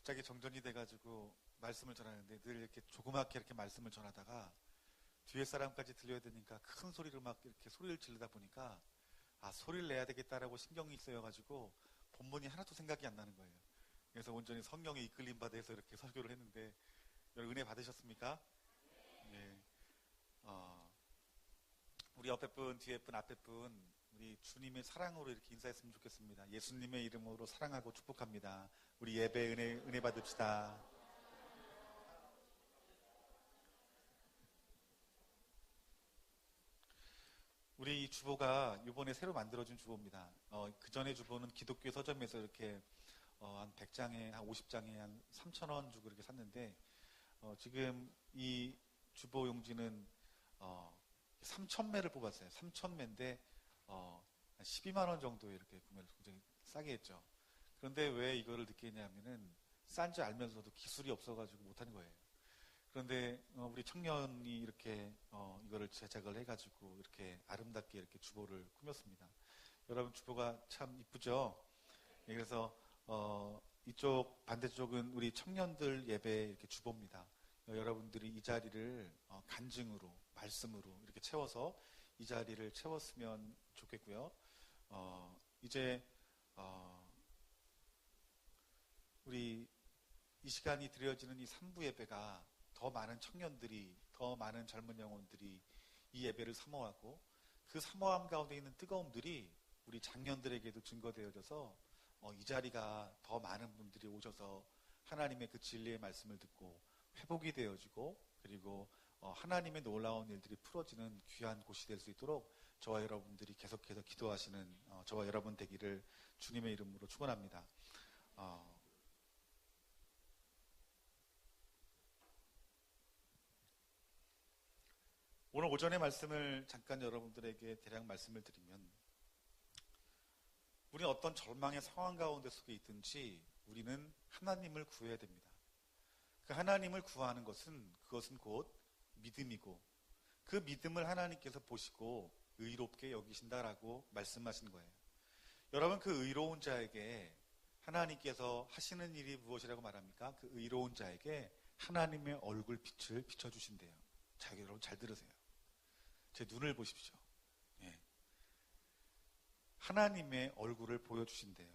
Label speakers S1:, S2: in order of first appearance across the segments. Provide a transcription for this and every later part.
S1: 갑자기 정전이 돼가지고 말씀을 전하는데 늘 이렇게 조그맣게 이렇게 말씀을 전하다가 뒤에 사람까지 들려야 되니까 큰 소리를 막 이렇게 소리를 지르다 보니까 소리를 내야 되겠다라고 신경이 쓰여가지고 본문이 하나도 생각이 안 나는 거예요. 그래서 온전히 성령에 이끌림 받아서 이렇게 설교를 했는데 여러분 은혜 받으셨습니까? 네. 우리 옆에 분, 뒤에 분, 앞에 분 우리 주님의 사랑으로 이렇게 인사했으면 좋겠습니다. 예수님의 이름으로 사랑하고 축복합니다. 우리 예배 은혜 받읍시다. 우리 주보가 이번에 새로 만들어진 주보입니다. 그 전에 주보는 기독교 서점에서 이렇게 한 100장에 한 50장에 한 3,000원 주고 이렇게 샀는데 지금 이 주보 용지는 3,000매를 뽑았어요. 3,000매인데 12만 원 정도 이렇게 구매를 굉장히 싸게 했죠. 그런데 왜 이거를 늦게 했냐면은 싼 줄 알면서도 기술이 없어가지고 못한 거예요. 그런데 우리 청년이 이렇게 이거를 제작을 해가지고 이렇게 아름답게 이렇게 주보를 꾸몄습니다. 여러분 주보가 참 이쁘죠? 예, 그래서 이쪽 반대쪽은 우리 청년들 예배 이렇게 주보입니다. 여러분들이 이 자리를 간증으로 말씀으로 이렇게 채워서 이 자리를 채웠으면 좋겠고요. 이제 우리 이 시간이 드려지는 이 3부 예배가 더 많은 청년들이, 더 많은 젊은 영혼들이 이 예배를 사모하고 그 사모함 가운데 있는 뜨거움들이 우리 장년들에게도 증거되어져서 이 자리가 더 많은 분들이 오셔서 하나님의 그 진리의 말씀을 듣고 회복이 되어지고 그리고 하나님의 놀라운 일들이 풀어지는 귀한 곳이 될 수 있도록 저와 여러분들이 계속해서 기도하시는 저와 여러분 되기를 주님의 이름으로 축원합니다. 오늘 오전의 말씀을 잠깐 여러분들에게 대략 말씀을 드리면 우리는 어떤 절망의 상황 가운데 속에 있든지 우리는 하나님을 구해야 됩니다. 그 하나님을 구하는 그것은 곧 믿음이고 그 믿음을 하나님께서 보시고 의롭게 여기신다라고 말씀하신 거예요. 여러분 그 의로운 자에게 하나님께서 하시는 일이 무엇이라고 말합니까? 그 의로운 자에게 하나님의 얼굴 빛을 비춰주신대요. 자, 여러분 잘 들으세요. 제 눈을 보십시오. 예. 하나님의 얼굴을 보여주신대요.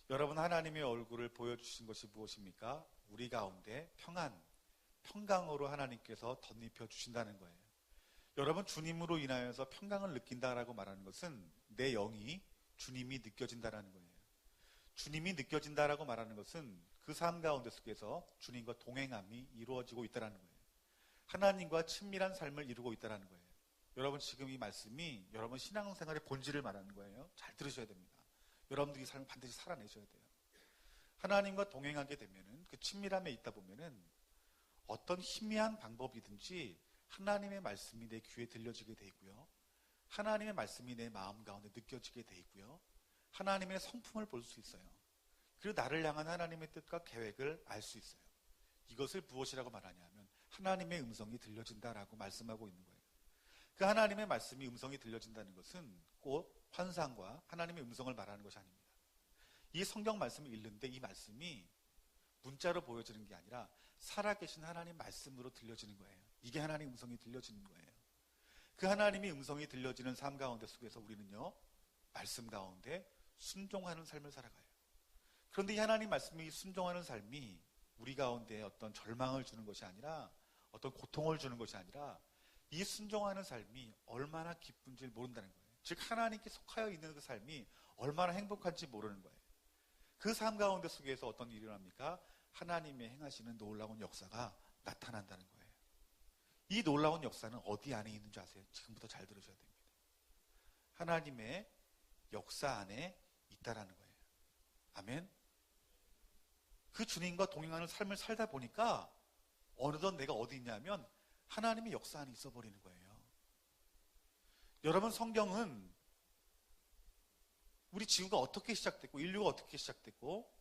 S1: 여러분 하나님의 얼굴을 보여주신 것이 무엇입니까? 우리 가운데 평강으로 하나님께서 덧입혀 주신다는 거예요. 여러분 주님으로 인하여서 평강을 느낀다라고 말하는 것은 내 영이 주님이 느껴진다라는 거예요. 주님이 느껴진다라고 말하는 것은 그 삶 가운데 속에서 주님과 동행함이 이루어지고 있다는 거예요. 하나님과 친밀한 삶을 이루고 있다는 거예요. 여러분 지금 이 말씀이 여러분 신앙생활의 본질을 말하는 거예요. 잘 들으셔야 됩니다. 여러분들이 이 삶을 반드시 살아내셔야 돼요. 하나님과 동행하게 되면은 그 친밀함에 있다 보면은 어떤 희미한 방법이든지 하나님의 말씀이 내 귀에 들려지게 돼 있고요. 하나님의 말씀이 내 마음 가운데 느껴지게 돼 있고요. 하나님의 성품을 볼 수 있어요. 그리고 나를 향한 하나님의 뜻과 계획을 알 수 있어요. 이것을 무엇이라고 말하냐면 하나님의 음성이 들려진다라고 말씀하고 있는 거예요. 그 하나님의 말씀이 음성이 들려진다는 것은 꼭 환상과 하나님의 음성을 말하는 것이 아닙니다. 이 성경 말씀을 읽는데 이 말씀이 문자로 보여지는 게 아니라 살아계신 하나님 말씀으로 들려지는 거예요. 이게 하나님의 음성이 들려지는 거예요. 그 하나님의 음성이 들려지는 삶 가운데 속에서 우리는요, 말씀 가운데 순종하는 삶을 살아가요. 그런데 이 하나님 말씀이 순종하는 삶이 우리 가운데 어떤 절망을 주는 것이 아니라 어떤 고통을 주는 것이 아니라 이 순종하는 삶이 얼마나 기쁜지 모른다는 거예요. 즉 하나님께 속하여 있는 그 삶이 얼마나 행복한지 모르는 거예요. 그 삶 가운데 속에서 어떤 일이 일어납니까? 하나님의 행하시는 놀라운 역사가 나타난다는 거예요. 이 놀라운 역사는 어디 안에 있는 줄 아세요? 지금부터 잘 들으셔야 됩니다. 하나님의 역사 안에 있다라는 거예요. 아멘. 그 주님과 동행하는 삶을 살다 보니까 어느덧 내가 어디 있냐면 하나님의 역사 안에 있어 버리는 거예요. 여러분 성경은 우리 지구가 어떻게 시작됐고 인류가 어떻게 시작됐고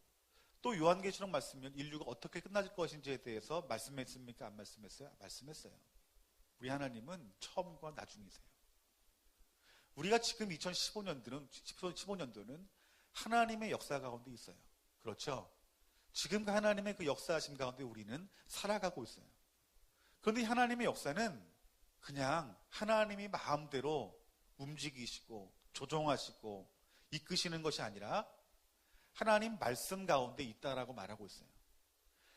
S1: 또 요한계시록 말씀은 인류가 어떻게 끝날 것인지에 대해서 말씀했습니까? 안 말씀했어요? 말씀했어요. 우리 하나님은 처음과 나중이세요. 우리가 지금 2015년도는 하나님의 역사 가운데 있어요. 그렇죠? 지금 그 하나님의 그 역사하심 가운데 우리는 살아가고 있어요. 그런데 하나님의 역사는 그냥 하나님이 마음대로 움직이시고 조종하시고 이끄시는 것이 아니라 하나님 말씀 가운데 있다라고 말하고 있어요.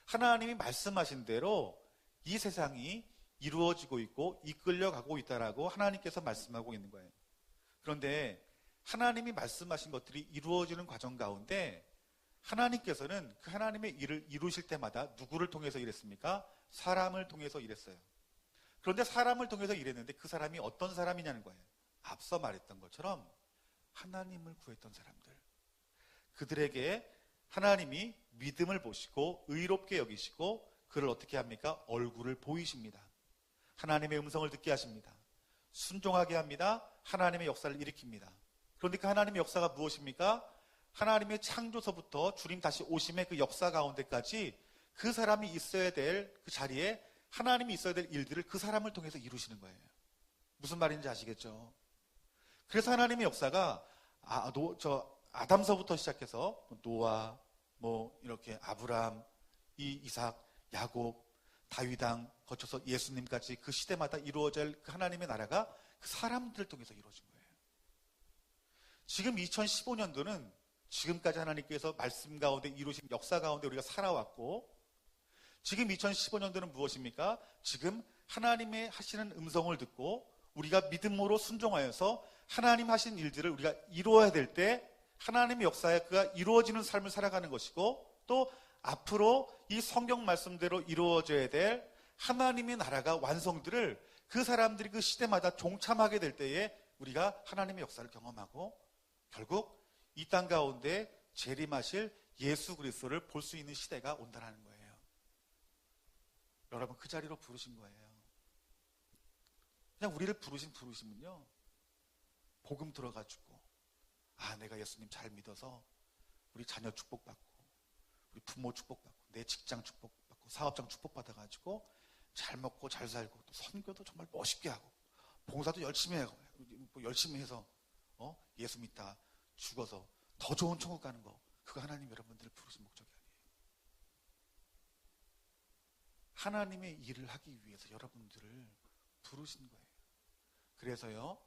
S1: 하나님이 말씀하신 대로 이 세상이 이루어지고 있고 이끌려가고 있다라고 하나님께서 말씀하고 있는 거예요. 그런데 하나님이 말씀하신 것들이 이루어지는 과정 가운데 하나님께서는 그 하나님의 일을 이루실 때마다 누구를 통해서 일했습니까? 사람을 통해서 일했어요. 그런데 사람을 통해서 일했는데 그 사람이 어떤 사람이냐는 거예요. 앞서 말했던 것처럼 하나님을 구했던 사람들. 그들에게 하나님이 믿음을 보시고 의롭게 여기시고 그를 어떻게 합니까? 얼굴을 보이십니다. 하나님의 음성을 듣게 하십니다. 순종하게 합니다. 하나님의 역사를 일으킵니다. 그런데 그 하나님의 역사가 무엇입니까? 하나님의 창조서부터 주님 다시 오심의 그 역사 가운데까지 그 사람이 있어야 될 그 자리에 하나님이 있어야 될 일들을 그 사람을 통해서 이루시는 거예요. 무슨 말인지 아시겠죠? 그래서 하나님의 역사가 아담서부터 시작해서 노아, 이렇게 아브라함, 이삭, 야곱, 다윗왕 거쳐서 예수님까지 그 시대마다 이루어질 그 하나님의 나라가 그 사람들을 통해서 이루어진 거예요. 지금 2015년도는 지금까지 하나님께서 말씀 가운데 이루신 역사 가운데 우리가 살아왔고, 지금 2015년도는 무엇입니까? 지금 하나님의 하시는 음성을 듣고 우리가 믿음으로 순종하여서 하나님 하신 일들을 우리가 이루어야 될 때 하나님의 역사가 이루어지는 삶을 살아가는 것이고, 또 앞으로 이 성경 말씀대로 이루어져야 될 하나님의 나라가 완성들을 그 사람들이 그 시대마다 종참하게 될 때에 우리가 하나님의 역사를 경험하고 결국 이 땅 가운데 재림하실 예수 그리스도를 볼 수 있는 시대가 온다는 거예요. 여러분, 그 자리로 부르신 거예요. 그냥 우리를 부르시면요, 복음 들어가지고 내가 예수님 잘 믿어서 우리 자녀 축복받고 우리 부모 축복받고 내 직장 축복받고 사업장 축복받아가지고 잘 먹고 잘 살고 또 선교도 정말 멋있게 하고 봉사도 열심히 하고 열심히 해서 예수 믿다 죽어서 더 좋은 천국 가는 거, 그거 하나님 여러분들을 부르신 목적이 아니에요. 하나님의 일을 하기 위해서 여러분들을 부르신 거예요. 그래서요,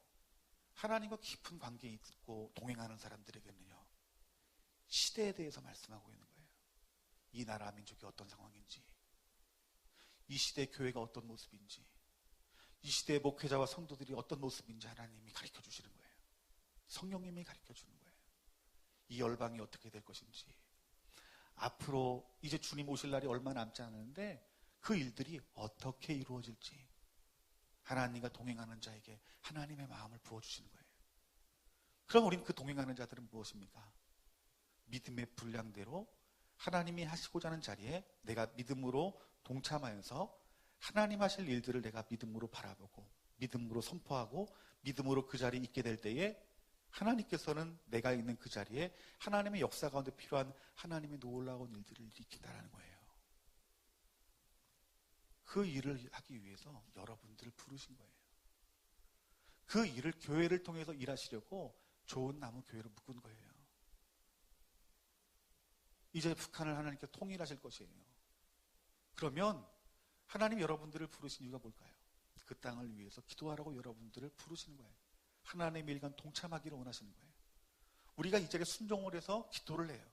S1: 하나님과 깊은 관계에 있고 동행하는 사람들에게는요, 시대에 대해서 말씀하고 있는 거예요. 이 나라 민족이 어떤 상황인지, 이 시대의 교회가 어떤 모습인지, 이 시대의 목회자와 성도들이 어떤 모습인지 하나님이 가르쳐 주시는 거예요. 성령님이 가르쳐 주는 거예요. 이 열방이 어떻게 될 것인지, 앞으로 이제 주님 오실 날이 얼마 남지 않았는데 그 일들이 어떻게 이루어질지 하나님과 동행하는 자에게 하나님의 마음을 부어주시는 거예요. 그럼 우리는 그 동행하는 자들은 무엇입니까? 믿음의 분량대로 하나님이 하시고자 하는 자리에 내가 믿음으로 동참하여서 하나님 하실 일들을 내가 믿음으로 바라보고 믿음으로 선포하고 믿음으로 그 자리에 있게 될 때에 하나님께서는 내가 있는 그 자리에 하나님의 역사 가운데 필요한 하나님의 놀라운 일들을 일으킨다는 거예요. 그 일을 하기 위해서 여러분들을 부르신 거예요. 그 일을 교회를 통해서 일하시려고 좋은 나무 교회로 묶은 거예요. 이제 북한을 하나님께 통일하실 것이에요. 그러면 하나님 여러분들을 부르신 이유가 뭘까요? 그 땅을 위해서 기도하라고 여러분들을 부르시는 거예요. 하나님의 일간 동참하기를 원하시는 거예요. 우리가 이 자리에 순종을 해서 기도를 해요.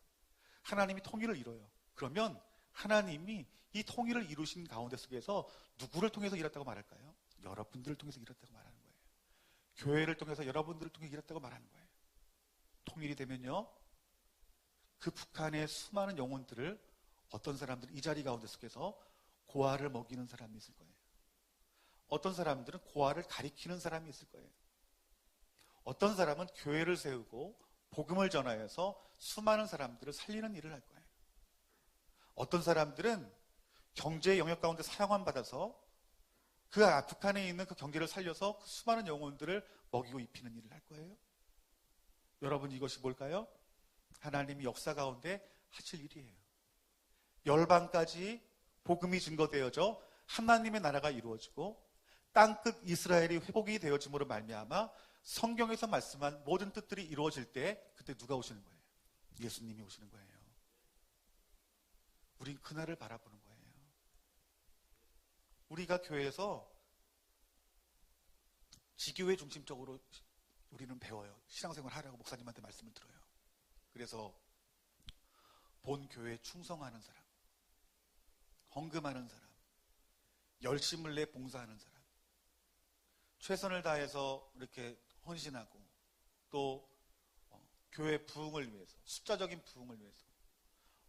S1: 하나님이 통일을 이뤄요. 그러면 하나님이 이 통일을 이루신 가운데 속에서 누구를 통해서 일했다고 말할까요? 여러분들을 통해서 일했다고 말하는 거예요. 교회를 통해서 여러분들을 통해 일했다고 말하는 거예요. 통일이 되면요, 그 북한의 수많은 영혼들을 어떤 사람들은 이 자리 가운데 속에서 고아를 먹이는 사람이 있을 거예요. 어떤 사람들은 고아를 가리키는 사람이 있을 거예요. 어떤 사람은 교회를 세우고 복음을 전하여서 수많은 사람들을 살리는 일을 할 거예요. 어떤 사람들은 경제의 영역 가운데 사용함 받아서 그 북한에 있는 그 경제를 살려서 그 수많은 영혼들을 먹이고 입히는 일을 할 거예요. 여러분, 이것이 뭘까요? 하나님이 역사 가운데 하실 일이에요. 열방까지 복음이 증거되어져 하나님의 나라가 이루어지고 땅끝 이스라엘이 회복이 되어짐으로 말미암아 성경에서 말씀한 모든 뜻들이 이루어질 때 그때 누가 오시는 거예요? 예수님이 오시는 거예요. 우린 그날을 바라보는 거예요. 우리가 교회에서 지교회 중심적으로 우리는 배워요. 신앙생활 하라고 목사님한테 말씀을 들어요. 그래서 본 교회에 충성하는 사람, 헌금하는 사람, 열심을 내 봉사하는 사람, 최선을 다해서 이렇게 헌신하고 또 교회 부흥을 위해서, 숫자적인 부흥을 위해서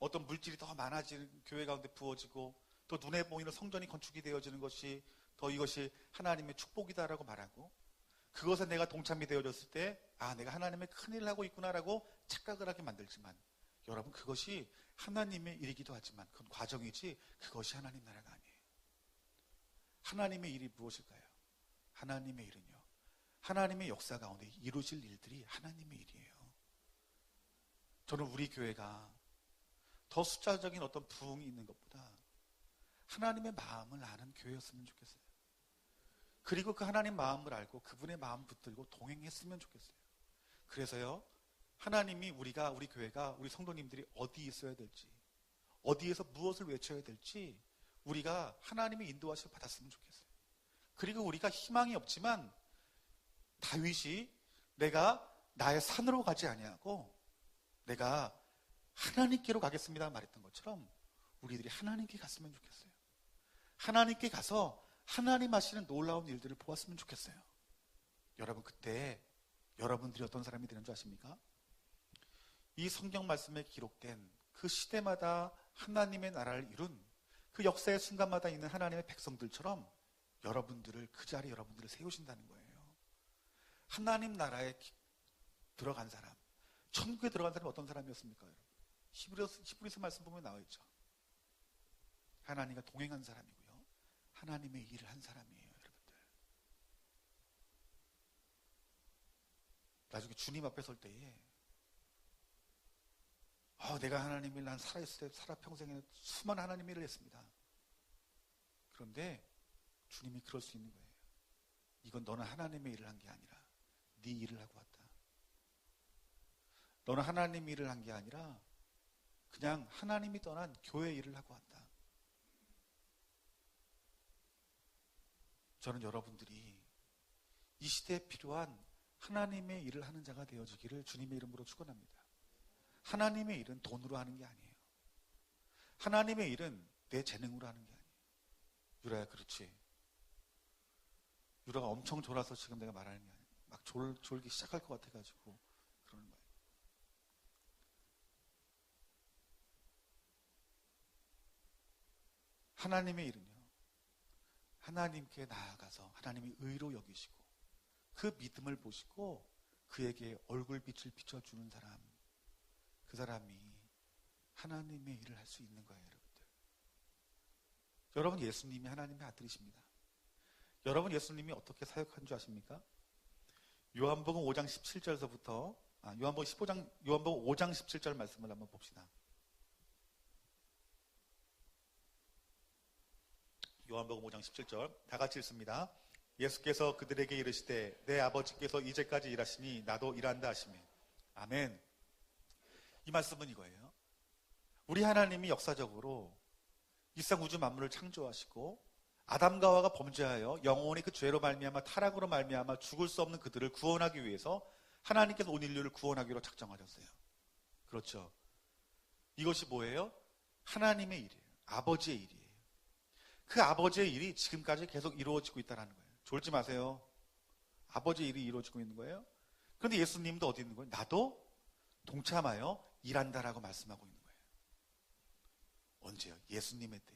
S1: 어떤 물질이 더 많아지는 교회 가운데 부어지고 또 눈에 보이는 성전이 건축이 되어지는 것이 더 이것이 하나님의 축복이다라고 말하고 그것에 내가 동참이 되어졌을 때 내가 하나님의 큰일을 하고 있구나라고 착각을 하게 만들지만 여러분 그것이 하나님의 일이기도 하지만 그건 과정이지 그것이 하나님 나라가 아니에요. 하나님의 일이 무엇일까요? 하나님의 일은요, 하나님의 역사 가운데 이루실 일들이 하나님의 일이에요. 저는 우리 교회가 더 숫자적인 어떤 부흥이 있는 것보다 하나님의 마음을 아는 교회였으면 좋겠어요. 그리고 그 하나님 마음을 알고 그분의 마음 붙들고 동행했으면 좋겠어요. 그래서요, 하나님이 우리 교회가, 우리 성도님들이 어디 있어야 될지, 어디에서 무엇을 외쳐야 될지 우리가 하나님의 인도하심을 받았으면 좋겠어요. 그리고 우리가 희망이 없지만 다윗이 내가 나의 산으로 가지 아니하고 내가 하나님께로 가겠습니다 말했던 것처럼 우리들이 하나님께 갔으면 좋겠어요. 하나님께 가서 하나님 하시는 놀라운 일들을 보았으면 좋겠어요. 여러분, 그때 여러분들이 어떤 사람이 되는 줄 아십니까? 이 성경 말씀에 기록된 그 시대마다 하나님의 나라를 이룬 그 역사의 순간마다 있는 하나님의 백성들처럼 그 자리에 여러분들을 세우신다는 거예요. 하나님 나라에 들어간 사람, 천국에 들어간 사람이 어떤 사람이었습니까? 히브리서 말씀 보면 나와 있죠. 하나님과 동행한 사람이고요, 하나님의 일을 한 사람이에요. 여러분들, 나중에 주님 앞에 설 때에 내가 하나님의 난 살아있을 때 살아평생에 수많은 하나님의 일을 했습니다. 그런데 주님이 그럴 수 있는 거예요. 이건 너는 하나님의 일을 한 게 아니라 네 일을 하고 왔다. 너는 하나님의 일을 한 게 아니라 그냥 하나님이 떠난 교회 일을 하고 왔다. 저는 여러분들이 이 시대에 필요한 하나님의 일을 하는 자가 되어지기를 주님의 이름으로 축원합니다. 하나님의 일은 돈으로 하는 게 아니에요. 하나님의 일은 내 재능으로 하는 게 아니에요. 유라야, 그렇지? 유라가 엄청 졸아서 지금 내가 말하는 게 아니에요. 막 졸기 시작할 것 같아가지고 그러는 거예요. 하나님의 일은요, 하나님께 나아가서 하나님이 의로 여기시고 그 믿음을 보시고 그에게 얼굴빛을 비춰주는 사람, 그 사람이 하나님의 일을 할 수 있는 거예요. 여러분들, 여러분, 예수님이 하나님의 아들이십니다. 여러분, 예수님이 어떻게 사역한 줄 아십니까? 요한복음 5장 17절서부터 요한복음 5장 17절 말씀을 한번 봅시다. 요한복음 5장 17절 다 같이 읽습니다. 예수께서 그들에게 이르시되 내 아버지께서 이제까지 일하시니 나도 일한다 하시며. 아멘. 이 말씀은 이거예요. 우리 하나님이 역사적으로 일상 우주 만물을 창조하시고 아담과 하와가 범죄하여 영원히 그 죄로 말미암아 타락으로 말미암아 죽을 수 없는 그들을 구원하기 위해서 하나님께서 온 인류를 구원하기로 작정하셨어요. 그렇죠. 이것이 뭐예요? 하나님의 일이에요. 아버지의 일이에요. 그 아버지의 일이 지금까지 계속 이루어지고 있다는 거예요. 졸지 마세요. 아버지의 일이 이루어지고 있는 거예요. 그런데 예수님도 어디 있는 거예요? 나도 동참하여 일한다라고 말씀하고 있는 거예요. 언제요? 예수님의 때.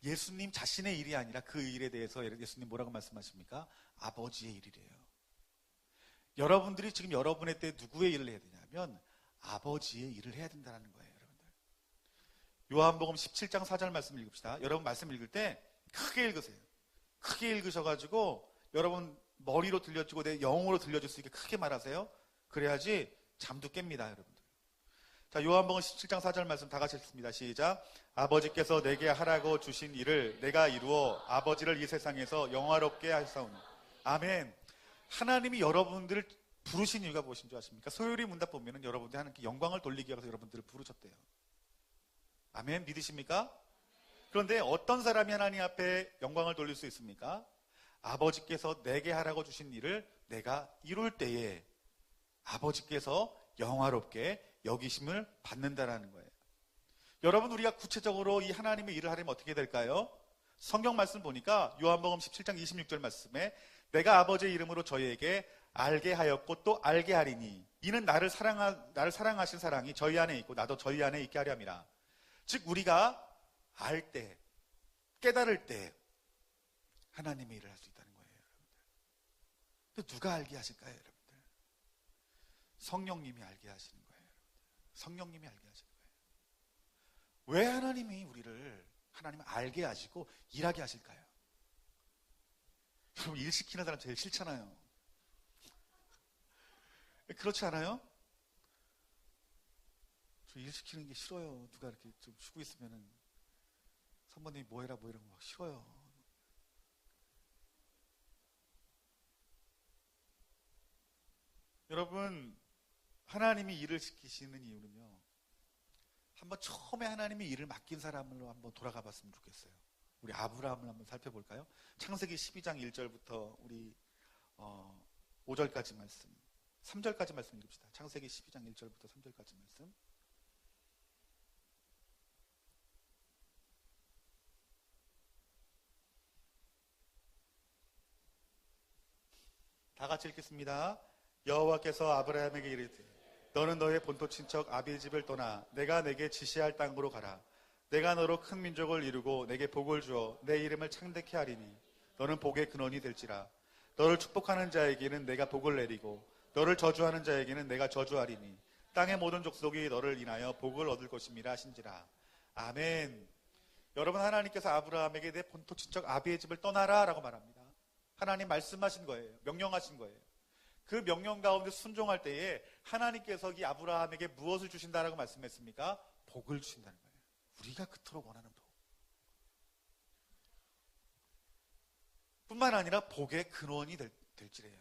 S1: 예수님 자신의 일이 아니라 그 일에 대해서 예수님 뭐라고 말씀하십니까? 아버지의 일이래요. 여러분들이 지금 여러분의 때 누구의 일을 해야 되냐면 아버지의 일을 해야 된다는 거예요. 여러분들, 요한복음 17장 4절 말씀 읽읍시다. 여러분 말씀 읽을 때 크게 읽으세요. 크게 읽으셔가지고 여러분 머리로 들려주고 내 영어로 들려줄 수 있게 크게 말하세요. 그래야지 잠도 깹니다. 여러분들, 자, 요한복음 17장 4절 말씀 다 같이 읽습니다. 시작. 아버지께서 내게 하라고 주신 일을 내가 이루어 아버지를 이 세상에서 영화롭게 하사오니. 아멘. 하나님이 여러분들을 부르신 이유가 무엇인 줄 아십니까? 소요리 문답 보면은 여러분들이 하나님께 영광을 돌리기 위해서 여러분들을 부르셨대요. 아멘. 아멘. 믿으십니까? 그런데 어떤 사람이 하나님 앞에 영광을 돌릴 수 있습니까? 아버지께서 내게 하라고 주신 일을 내가 이룰 때에 아버지께서 영화롭게 여기심을 받는다라는 거예요. 여러분, 우리가 구체적으로 이 하나님의 일을 하려면 어떻게 될까요? 성경 말씀 보니까 요한복음 17장 26절 말씀에 내가 아버지의 이름으로 저희에게 알게 하였고 또 알게 하리니 이는 나를 사랑하신 사랑이 저희 안에 있고 나도 저희 안에 있게 하려 함이라. 즉 우리가 알 때, 깨달을 때 하나님의 일을 할 수 있다는 거예요. 여러분들. 누가 알게 하실까요? 여러분들? 성령님이 알게 하시는 거예요. 성령님이 알게 하시는 거예요. 왜 하나님이 우리를 하나님을 알게 하시고 일하게 하실까요? 여러분, 일 시키는 사람 제일 싫잖아요. 그렇지 않아요? 저 일 시키는 게 싫어요. 누가 이렇게 좀 쉬고 있으면은 선배님이 뭐 해라 막 싫어요. 여러분, 하나님이 일을 시키시는 이유는요, 한번 처음에 하나님이 일을 맡긴 사람으로 한번 돌아가 봤으면 좋겠어요. 우리 아브라함을 한번 살펴볼까요? 창세기 12장 1절부터 우리 5절까지 말씀, 3절까지 말씀 읽읍시다. 창세기 12장 1절부터 3절까지 말씀. 다 같이 읽겠습니다. 여호와께서 아브라함에게 이르되 너는 너의 본토 친척 아비의 집을 떠나 내가 내게 지시할 땅으로 가라. 내가 너로 큰 민족을 이루고 내게 복을 주어 내 이름을 창대케 하리니 너는 복의 근원이 될지라. 너를 축복하는 자에게는 내가 복을 내리고 너를 저주하는 자에게는 내가 저주하리니 땅의 모든 족속이 너를 인하여 복을 얻을 것임이라 하신지라. 아멘. 여러분, 하나님께서 아브라함에게 내 본토 친척 아비의 집을 떠나라 라고 말합니다. 하나님 말씀하신 거예요. 명령하신 거예요. 그 명령 가운데 순종할 때에 하나님께서 이 아브라함에게 무엇을 주신다라고 말씀했습니까? 복을 주신다는 거예요. 우리가 그토록 원하는 복. 뿐만 아니라 복의 근원이 될지래요.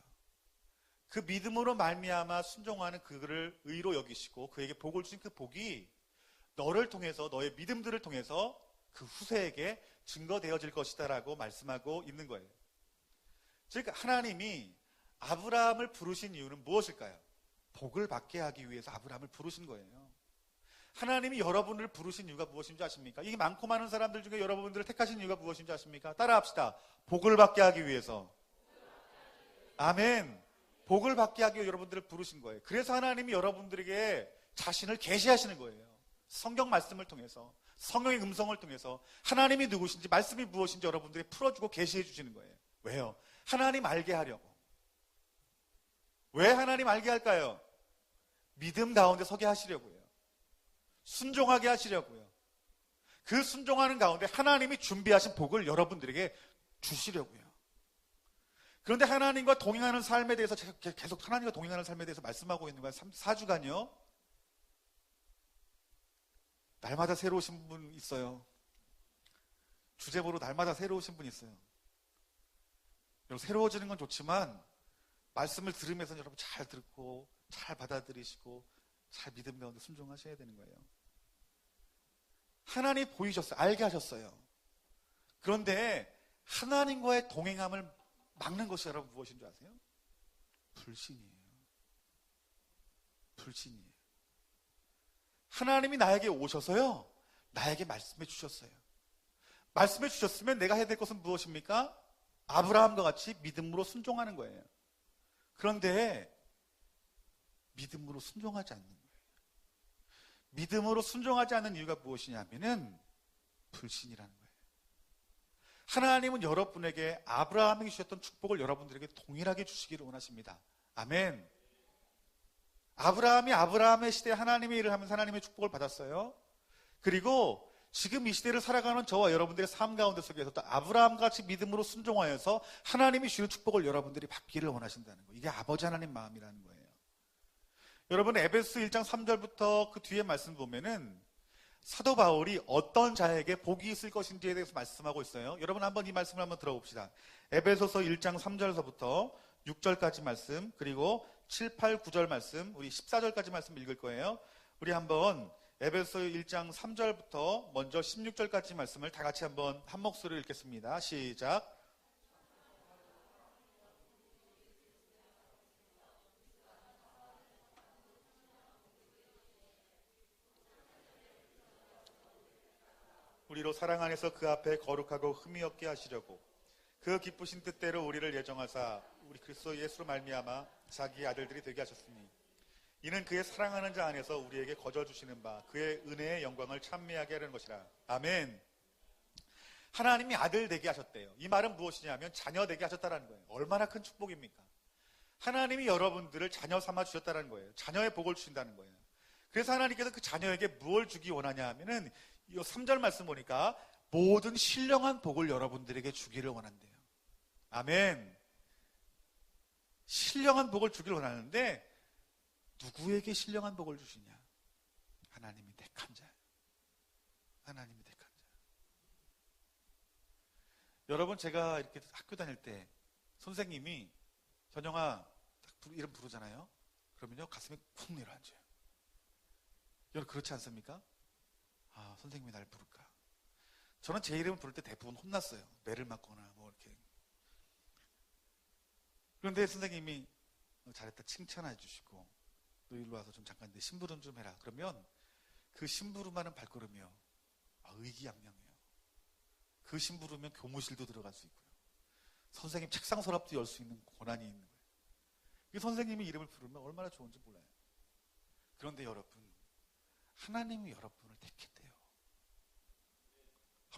S1: 그 믿음으로 말미암아 순종하는 그를 의로 여기시고 그에게 복을 주신 그 복이 너를 통해서, 너의 믿음들을 통해서 그 후세에게 증거되어질 것이다 라고 말씀하고 있는 거예요. 즉 하나님이 아브라함을 부르신 이유는 무엇일까요? 복을 받게 하기 위해서 아브라함을 부르신 거예요. 하나님이 여러분을 부르신 이유가 무엇인지 아십니까? 이게 많고 많은 사람들 중에 여러분들을 택하신 이유가 무엇인지 아십니까? 따라합시다. 복을 받게 하기 위해서. 아멘. 복을 받게 하기 위해 여러분들을 부르신 거예요. 그래서 하나님이 여러분들에게 자신을 계시하시는 거예요. 성경 말씀을 통해서, 성령의 음성을 통해서 하나님이 누구신지, 말씀이 무엇인지 여러분들이 풀어주고 계시해 주시는 거예요. 왜요? 하나님 알게 하려고. 왜 하나님 알게 할까요? 믿음 가운데 서게 하시려고요. 순종하게 하시려고요. 그 순종하는 가운데 하나님이 준비하신 복을 여러분들에게 주시려고요. 그런데 하나님과 동행하는 삶에 대해서 계속 하나님과 동행하는 삶에 대해서 말씀하고 있는 거예요. 4주간요. 날마다 새로우신 분 있어요. 주제보로 날마다 새로우신 분 있어요. 여러분, 새로워지는 건 좋지만 말씀을 들으면서 여러분 잘 듣고 잘 받아들이시고 잘 믿음 가운데 순종하셔야 되는 거예요. 하나님 보이셨어요. 알게 하셨어요. 그런데 하나님과의 동행함을 막는 것이 여러분 무엇인 줄 아세요? 불신이에요. 불신이에요. 하나님이 나에게 오셔서요, 나에게 말씀해 주셨어요. 말씀해 주셨으면 내가 해야 될 것은 무엇입니까? 아브라함과 같이 믿음으로 순종하는 거예요. 그런데 믿음으로 순종하지 않는 거예요. 믿음으로 순종하지 않는 이유가 무엇이냐면은 불신이라는 거예요. 하나님은 여러분에게 아브라함에게 주셨던 축복을 여러분들에게 동일하게 주시기를 원하십니다. 아멘. 아브라함이 아브라함의 시대에 하나님의 일을 하면서 하나님의 축복을 받았어요. 그리고 지금 이 시대를 살아가는 저와 여러분들의 삶 가운데 속에서도 아브라함같이 믿음으로 순종하여서 하나님이 주는 축복을 여러분들이 받기를 원하신다는 거예요. 이게 아버지 하나님 마음이라는 거예요. 여러분, 에베소 1장 3절부터 그 뒤에 말씀 보면은 사도 바울이 어떤 자에게 복이 있을 것인지에 대해서 말씀하고 있어요. 여러분, 한번 이 말씀을 한번 들어봅시다. 에베소서 1장 3절서부터 6절까지 말씀, 그리고 7, 8, 9절 말씀, 우리 14절까지 말씀 읽을 거예요. 우리 한번 에베소 1장 3절부터 먼저 16절까지 말씀을 다 같이 한번 한 목소리로 읽겠습니다. 시작. 우리로 사랑 안에서 그 앞에 거룩하고 흠이 없게 하시려고 그 기쁘신 뜻대로 우리를 예정하사 우리 그리스도 예수로 말미암아 자기의 아들들이 되게 하셨으니 이는 그의 사랑하는 자 안에서 우리에게 거저 주시는 바 그의 은혜의 영광을 찬미하게 하려는 것이라. 아멘. 하나님이 아들 되게 하셨대요. 이 말은 무엇이냐면 자녀 되게 하셨다는 거예요. 얼마나 큰 축복입니까? 하나님이 여러분들을 자녀 삼아 주셨다는 거예요. 자녀의 복을 주신다는 거예요. 그래서 하나님께서 그 자녀에게 무엇을 주기 원하냐 하면은 이 3절 말씀 보니까 모든 신령한 복을 여러분들에게 주기를 원한대요. 아멘. 신령한 복을 주기를 원하는데 누구에게 신령한 복을 주시냐? 하나님이 택한 자. 하나님이 택한 자. 여러분, 제가 이렇게 학교 다닐 때 선생님이 현영아 이름 부르잖아요. 그러면요 가슴이 쿵 내려앉아요. 여러분 그렇지 않습니까? 아, 선생님이 날 부를까? 저는 제 이름을 부를 때 대부분 혼났어요. 매를 맞거나 뭐 이렇게. 그런데 선생님이 잘했다 칭찬해 주시고 너 일로 와서 좀 잠깐 내 심부름 좀 해라. 그러면 그 심부름하는 발걸음이요. 의기양양해요. 그 심부름이면 교무실도 들어갈 수 있고요. 선생님 책상 서랍도 열 수 있는 권한이 있는 거예요. 이 선생님이 이름을 부르면 얼마나 좋은지 몰라요. 그런데 여러분, 하나님이 여러분을 택했대요.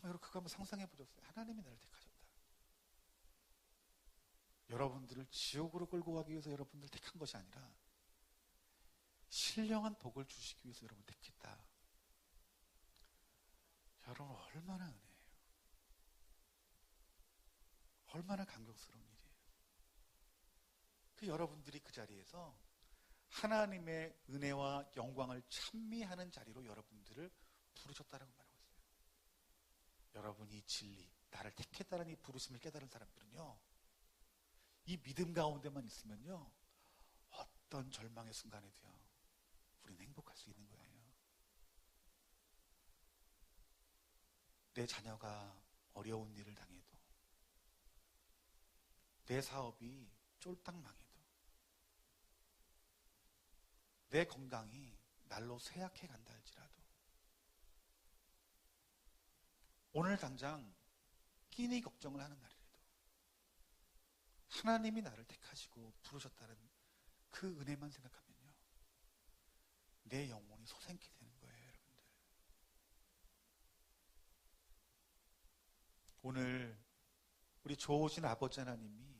S1: 여러분 그거 한번 상상해 보셨어요? 하나님이 나를 택하셨다. 여러분들을 지옥으로 끌고 가기 위해서 여러분들을 택한 것이 아니라 신령한 복을 주시기 위해서 여러분 택했다. 여러분 얼마나 은혜예요. 얼마나 감격스러운 일이에요. 그 여러분들이 그 자리에서 하나님의 은혜와 영광을 찬미하는 자리로 여러분들을 부르셨다라고 말하고 있어요. 여러분이 진리, 나를 택했다는 이 부르심을 깨달은 사람들은요, 이 믿음 가운데만 있으면요, 어떤 절망의 순간에도요, 우리는 행복할 수 있는 거예요. 내 자녀가 어려운 일을 당해도, 내 사업이 쫄딱 망해도, 내 건강이 날로 쇠약해 간다 할지라도, 오늘 당장 끼니 걱정을 하는 날이라도 하나님이 나를 택하시고 부르셨다는 그 은혜만 생각하면요, 내 영혼이 소생케 되는 거예요. 여러분들, 오늘 우리 좋으신 아버지 하나님이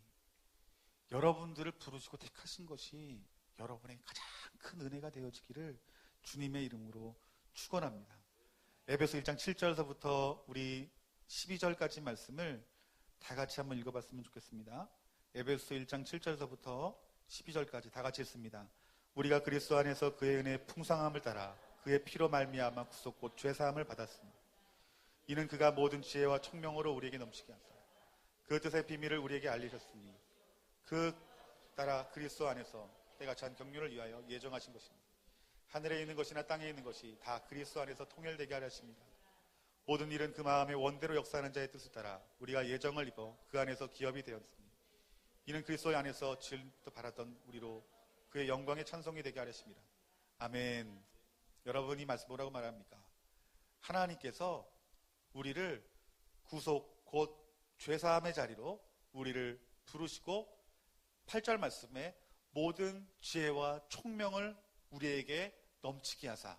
S1: 여러분들을 부르시고 택하신 것이 여러분의 가장 큰 은혜가 되어지기를 주님의 이름으로 축원합니다. 에베소 1장 7절서부터 우리 12절까지 말씀을 다 같이 한번 읽어봤으면 좋겠습니다. 에베소 1장 7절서부터 12절까지 다 같이 읽습니다. 우리가 그리스도 안에서 그의 은혜의 풍성함을 따라 그의 피로 말미암아 구속 곧 죄사함을 받았으니 이는 그가 모든 지혜와 총명으로 우리에게 넘치게 하사 그 뜻의 비밀을 우리에게 알리셨으니 그 따라 그리스도 안에서 때가 찬 경륜을 위하여 예정하신 것입니다. 하늘에 있는 것이나 땅에 있는 것이 다 그리스도 안에서 통일되게 하려 하십니다. 모든 일은 그 마음의 원대로 역사하는 자의 뜻을 따라 우리가 예정을 입어 그 안에서 기업이 되었으니 이는 그리스도 안에서 지금부터 바랐던 우리로 그의 영광의 찬송이 되게 하려 하십니다. 아멘. 여러분 이 말씀 뭐라고 말합니까? 하나님께서 우리를 구속 곧 죄사함의 자리로 우리를 부르시고 8절 말씀에 모든 지혜와 총명을 우리에게 넘치게 하사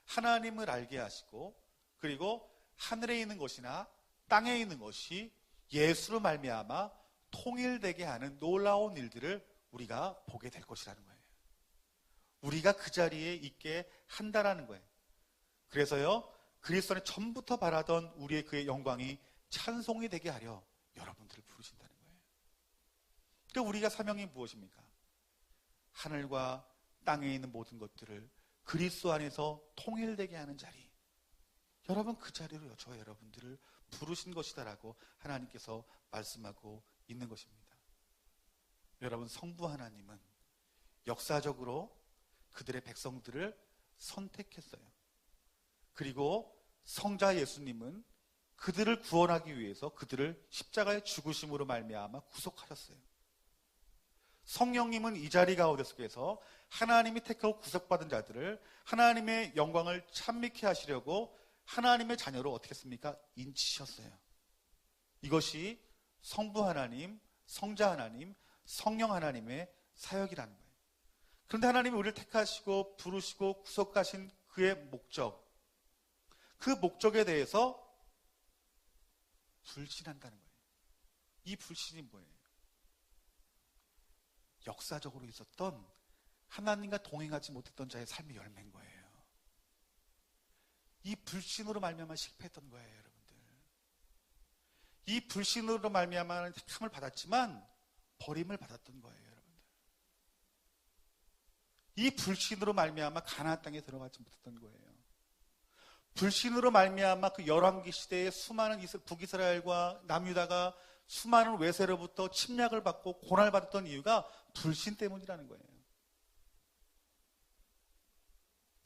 S1: 하나님을 알게 하시고 그리고 하늘에 있는 것이나 땅에 있는 것이 예수로 말미암아 통일되게 하는 놀라운 일들을 우리가 보게 될 것이라는 거예요. 우리가 그 자리에 있게 한다라는 거예요. 그래서요, 그리스도 안에 전부터 바라던 우리의 그의 영광이 찬송이 되게 하려 여러분들을 부르신다는 거예요. 그러니까 우리가 사명이 무엇입니까? 하늘과 땅에 있는 모든 것들을 그리스도 안에서 통일되게 하는 자리. 여러분 그 자리로 저 여러분들을 부르신 것이다라고 하나님께서 말씀하고 있는 것입니다. 여러분 성부 하나님은 역사적으로 그들의 백성들을 선택했어요. 그리고 성자 예수님은 그들을 구원하기 위해서 그들을 십자가의 죽으심으로 말미암아 구속하셨어요. 성령님은 이 자리 가운데 속에서 하나님이 택하고 구속받은 자들을 하나님의 영광을 찬미케 하시려고 하나님의 자녀로 어떻게 했습니까? 인치셨어요. 이것이 성부 하나님, 성자 하나님, 성령 하나님의 사역이라는 거예요. 그런데 하나님이 우리를 택하시고 부르시고 구속하신 그의 목적, 그 목적에 대해서 불신한다는 거예요. 이 불신이 뭐예요? 역사적으로 있었던 하나님과 동행하지 못했던 자의 삶의 열매인 거예요. 이 불신으로 말미암아 실패했던 거예요, 여러분들. 이 불신으로 말미암아 택함을 받았지만 버림을 받았던 거예요, 여러분들. 이 불신으로 말미암아 가나안 땅에 들어가지 못했던 거예요. 불신으로 말미암아 그 열왕기 시대에 수많은 북이스라엘과 남유다가 수많은 외세로부터 침략을 받고 고난을 받았던 이유가 불신 때문이라는 거예요.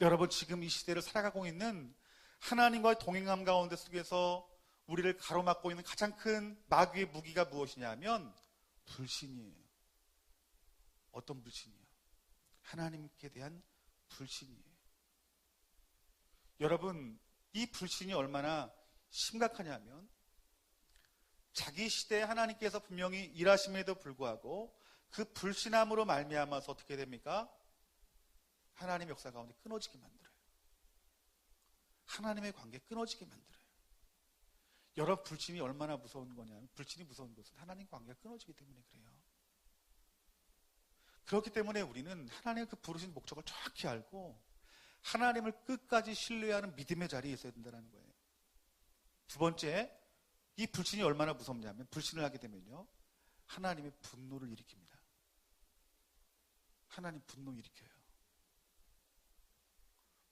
S1: 여러분, 지금 이 시대를 살아가고 있는 하나님과의 동행함 가운데 속에서 우리를 가로막고 있는 가장 큰 마귀의 무기가 무엇이냐면 불신이에요. 어떤 불신이요? 하나님께 대한 불신이에요. 여러분, 이 불신이 얼마나 심각하냐면 자기 시대에 하나님께서 분명히 일하심에도 불구하고 그 불신함으로 말미암아서 어떻게 됩니까? 하나님의 역사 가운데 끊어지게 만들어요. 하나님의 관계 끊어지게 만들어요. 여러분, 불신이 얼마나 무서운 거냐면 불신이 무서운 것은 하나님 관계가 끊어지기 때문에 그래요. 그렇기 때문에 우리는 하나님의 그 부르신 목적을 정확히 알고 하나님을 끝까지 신뢰하는 믿음의 자리에 있어야 된다는 거예요. 두 번째, 이 불신이 얼마나 무섭냐면 불신을 하게 되면요, 하나님의 분노를 일으킵니다. 하나님 분노 일으켜요.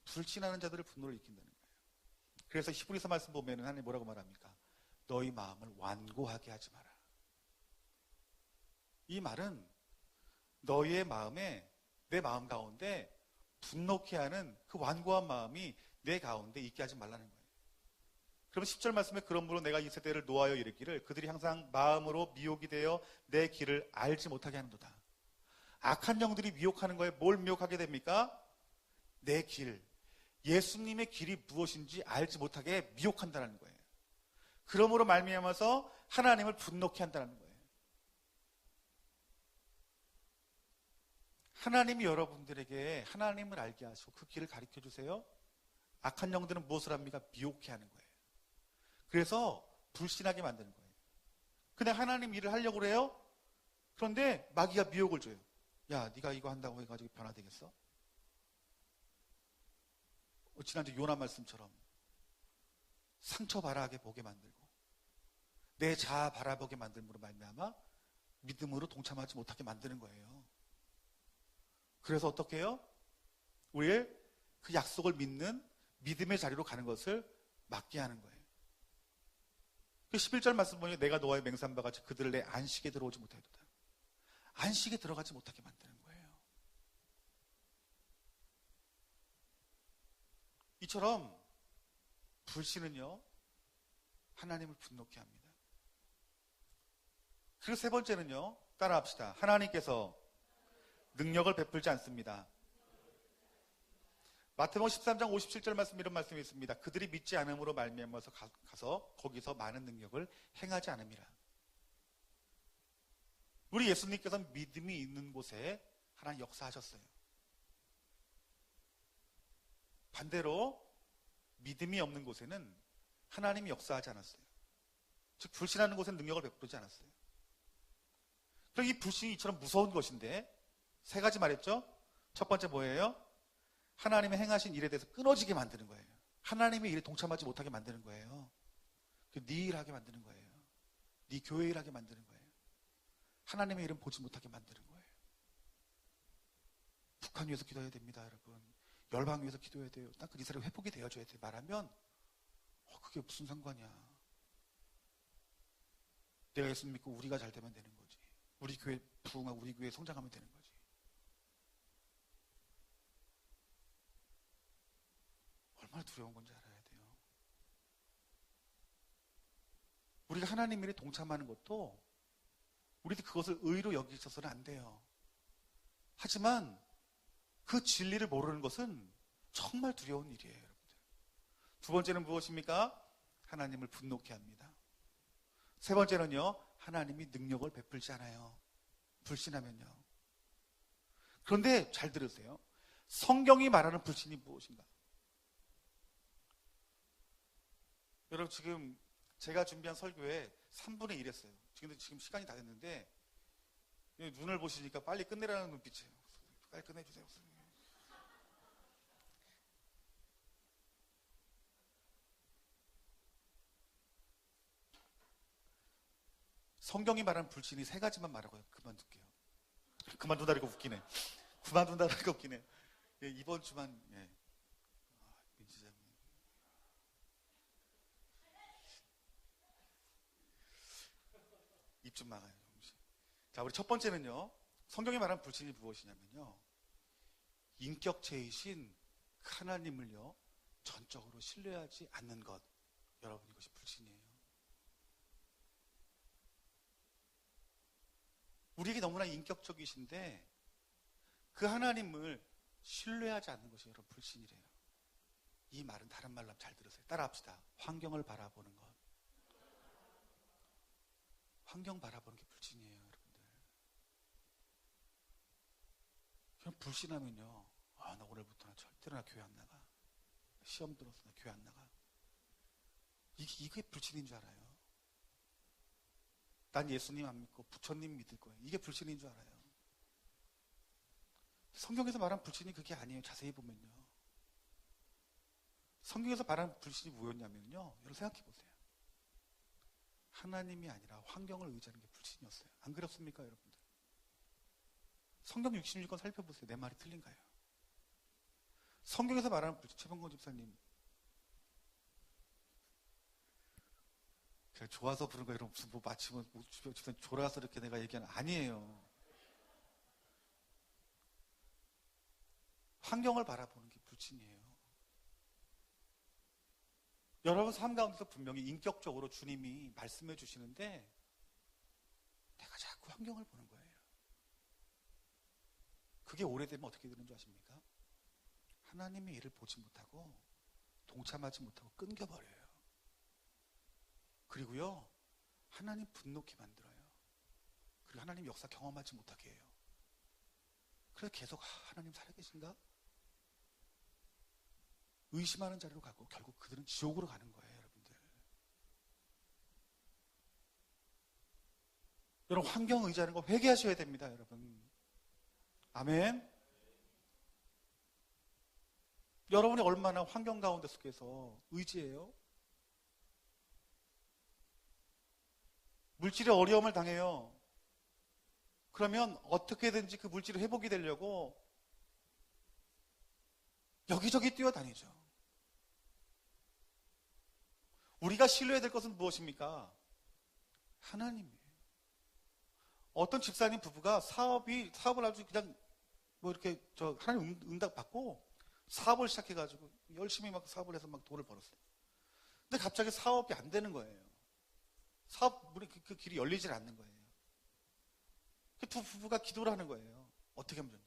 S1: 불신하는 자들을 분노를 일으킨다는 거예요. 그래서 히브리서 말씀 보면은 하나님 뭐라고 말합니까? 너희 마음을 완고하게 하지 마라. 이 말은 너희의 마음에, 내 마음 가운데 분노케 하는 그 완고한 마음이 내 가운데 있게 하지 말라는 거예요. 그럼 10절 말씀에 그러므로 내가 이 세대를 노하여 이르기를 그들이 항상 마음으로 미혹이 되어 내 길을 알지 못하게 하는도다. 악한 영들이 미혹하는 거에 뭘 미혹하게 됩니까? 내 길, 예수님의 길이 무엇인지 알지 못하게 미혹한다는 거예요. 그러므로 말미암아서 하나님을 분노케 한다는 거예요. 하나님이 여러분들에게 하나님을 알게 하시고 그 길을 가르쳐 주세요. 악한 영들은 무엇을 합니까? 미혹해 하는 거예요. 그래서 불신하게 만드는 거예요. 근데 하나님 일을 하려고 그래요? 그런데 마귀가 미혹을 줘요. 야, 네가 이거 한다고 해가지고 변화되겠어? 지난주 요나 말씀처럼 상처 바라게 보게 만들고 내 자아 바라보게 만들므로 말미암아 믿음으로 동참하지 못하게 만드는 거예요. 그래서 어떻게 해요? 우리의 그 약속을 믿는 믿음의 자리로 가는 것을 막게 하는 거예요. 그 11절 말씀 보니 내가 너와의 맹세한 같이 그들을 내 안식에 들어오지 못하도다. 안식에 들어가지 못하게 만드는 거예요. 이처럼 불신은요, 하나님을 분노케 합니다. 그리고 세 번째는요, 따라합시다. 하나님께서 능력을 베풀지 않습니다. 마태복음 13장 57절 말씀, 이런 말씀이 있습니다. 그들이 믿지 않음으로 말미암아서 가서 거기서 많은 능력을 행하지 않음이라. 우리 예수님께서는 믿음이 있는 곳에 하나님 역사하셨어요. 반대로 믿음이 없는 곳에는 하나님이 역사하지 않았어요. 즉 불신하는 곳에는 능력을 베푸지 않았어요. 그럼 이 불신이 이처럼 무서운 것인데 세 가지 말했죠? 첫 번째 뭐예요? 하나님의 행하신 일에 대해서 끊어지게 만드는 거예요. 하나님의 일에 동참하지 못하게 만드는 거예요. 네 일하게 만드는 거예요. 네 교회 일하게 만드는 거예요. 하나님의 일은 보지 못하게 만드는 거예요. 북한 위해서 기도해야 됩니다, 여러분. 열방 위해서 기도해야 돼요. 딱 그 이스라엘 회복이 되어줘야 돼. 말하면 그게 무슨 상관이야. 내가 예수 믿고 우리가 잘 되면 되는 거지. 우리 교회 부흥하고 우리 교회 성장하면 되는 거지. 얼마나 두려운 건지 알아요? 우리가 하나님 일에 동참하는 것도 우리도 그것을 의로 여기셔서는 안 돼요. 하지만 그 진리를 모르는 것은 정말 두려운 일이에요, 여러분들. 두 번째는 무엇입니까? 하나님을 분노케 합니다. 세 번째는요, 하나님이 능력을 베풀지 않아요. 불신하면요. 그런데 잘 들으세요. 성경이 말하는 불신이 무엇인가? 여러분, 지금 제가 준비한 설교에 3분의 1 했어요. 지금 시간이 다 됐는데 눈을 보시니까 빨리 끝내라는 눈빛이에요. 빨리 끝내주세요. 성경이 말하는 불신이 세 가지만 말하고요. 그만둘게요. 그만둔다니까 웃기네. 그만둔다니까 웃기네. 예, 이번 주만. 예. 민지장님. 입 좀 막아요. 자, 우리 첫 번째는요. 성경이 말하는 불신이 무엇이냐면요. 인격체이신 하나님을요. 전적으로 신뢰하지 않는 것. 여러분, 이것이 불신이에요. 우리에게 너무나 인격적이신데 그 하나님을 신뢰하지 않는 것이 여러분 불신이래요. 이 말은 다른 말로 하면 잘 들으세요. 따라합시다. 환경을 바라보는 것. 환경 바라보는 게 불신이에요, 여러분들. 그냥 불신하면요. 나 오늘부터 절대로 나 교회 안 나가. 시험 들어서 나 교회 안 나가. 이게 불신인 줄 알아요. 난 예수님 안 믿고 부처님 믿을 거예요. 이게 불신인 줄 알아요. 성경에서 말한 불신이 그게 아니에요. 자세히 보면요. 성경에서 말한 불신이 뭐였냐면요. 여러분 생각해 보세요. 하나님이 아니라 환경을 의지하는 게 불신이었어요. 안 그렇습니까, 여러분들? 성경 66권 살펴보세요. 내 말이 틀린가요? 성경에서 말하는 불신, 최병건 집사님. 제가 좋아서 부른 거예요. 무슨 뭐 마치면 집사님 졸아서 이렇게 내가 얘기하는 아니에요. 환경을 바라보는 게 불신이에요. 여러분 삶 가운데서 분명히 인격적으로 주님이 말씀해 주시는데 내가 자꾸 환경을 보는 거예요. 그게 오래되면 어떻게 되는 줄 아십니까? 하나님의 일을 보지 못하고 동참하지 못하고 끊겨버려요. 그리고요, 하나님 분노케 만들어요. 그리고 하나님 역사 경험하지 못하게 해요. 그래서 계속 하나님 살아계신가? 의심하는 자리로 가고 결국 그들은 지옥으로 가는 거예요, 여러분들. 여러분 환경 의지하는 거 회개하셔야 됩니다, 여러분. 아멘. 여러분이 얼마나 환경 가운데 속에서 의지해요? 물질의 어려움을 당해요. 그러면 어떻게든지 그 물질을 회복이 되려고 여기저기 뛰어다니죠. 우리가 신뢰해야 될 것은 무엇입니까? 하나님이에요. 어떤 집사님 부부가 사업을 아주 그냥 뭐 이렇게 하나님 응답 받고 사업을 시작해가지고 열심히 막 사업을 해서 막 돈을 벌었어요. 근데 갑자기 사업이 안 되는 거예요. 사업 문이 그 길이 열리질 않는 거예요. 두 부부가 기도를 하는 거예요. 어떻게 하면 좋냐.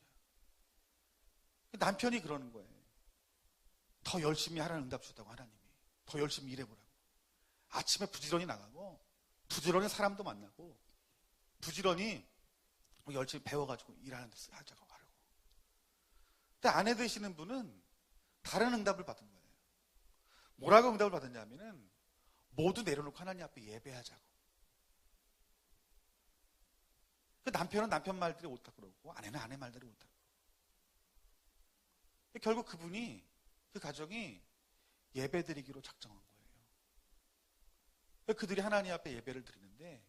S1: 남편이 그러는 거예요. 더 열심히 하라는 응답 주셨다고 하나님이. 더 열심히 일해보라고. 아침에 부지런히 나가고 부지런히 사람도 만나고 부지런히 열심히 배워가지고 일하는 데서 하자고 하라고. 근데 아내 되시는 분은 다른 응답을 받은 거예요. 뭐라고 응답을 받았냐면은 모두 내려놓고 하나님 앞에 예배하자고. 그 남편은 남편 말들이 옳다고 그러고 아내는 아내 말들이 옳다고 그러고. 결국 그분이 그 가정이 예배드리기로 작정한 거예요. 그들이 하나님 앞에 예배를 드리는데